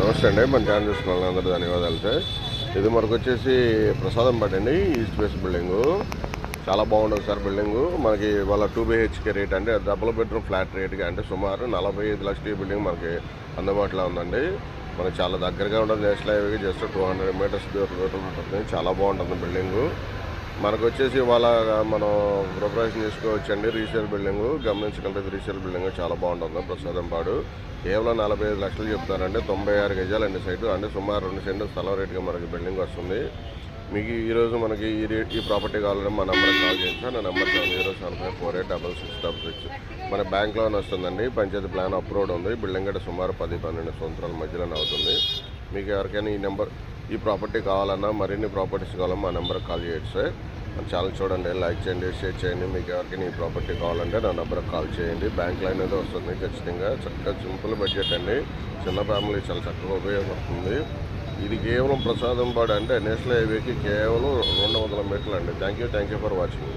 నమస్తే అండి. మన ఛానల్ చూసిన వాళ్ళందరూ ధన్యవాదాలు సార్. ఇది మనకు వచ్చేసి ప్రసాదం బట్ అండి, ఈస్ట్ ఫేస్ బిల్డింగు. చాలా బాగుంటుంది సార్ బిల్డింగు. మనకి వాళ్ళ 2 BHK రేట్ అంటే డబుల్ బెడ్రూమ్ ఫ్లాట్ రేట్గా అంటే సుమారు 45 లక్షల ఈ బిల్డింగ్ మనకి అందుబాటులో ఉందండి. మనకి చాలా దగ్గరగా ఉంటుంది. నేషనల్ హైవేకి జస్ట్ 200 మీటర్స్ దూరం ఉంటుంది. చాలా బాగుంటుంది బిల్డింగు. మనకు వచ్చేసి వాళ్ళ మనం ప్రిపరేషన్ చేసుకోవచ్చండి. రీసేల్ బిల్డింగు గమనించగలిగే రీసేల్ బిల్డింగ్ చాలా బాగుంటుంది. ప్రసాదంపాడు కేవలం 45 లక్షలు చెప్తారండి. 96 గజాలండి సైటు, అంటే సుమారు 2 సెంట్లు స్థలం రేటుగా మనకి బిల్డింగ్ వస్తుంది. మీకు ఈరోజు మనకి ఈ ప్రాపర్టీ కావాలంటే మా నెంబర్కి కాల్ చేయండి సార్. నా నెంబర్ 7075486666. మన బ్యాంక్ లోన్ వస్తుందండి. పంచాయతీ ప్లాన్ అప్రూవ్డ్ ఉంది. బిల్డింగ్ అంటే సుమారు 10-12 సంవత్సరాల మధ్యలోనే అవుతుంది. మీకు ఎవరికైనా ఈ ప్రాపర్టీ కావాలన్నా మరిన్ని ప్రాపర్టీస్ కావాలన్నా మా నెంబర్కి కాల్ చేయండి సార్. మన ఛానల్ చూడండి, లైక్ చేయండి, షేర్ చేయండి. మీకు ఎవరికైనా ఈ ప్రాపర్టీ కావాలంటే నా నెంబర్కి కాల్ చేయండి. బ్యాంక్ లైన్ అయితే వస్తుంది ఖచ్చితంగా. చక్కగా సింపుల్ బడ్జెట్ అండి. చిన్న ఫ్యామిలీ చాలా చక్కగా ఉపయోగపడుతుంది. ఇది కేవలం ప్రసాదంపాడు అంటే నేషనల్ హైవేకి కేవలం 200 మీటర్లు అండి. Thank you for watching.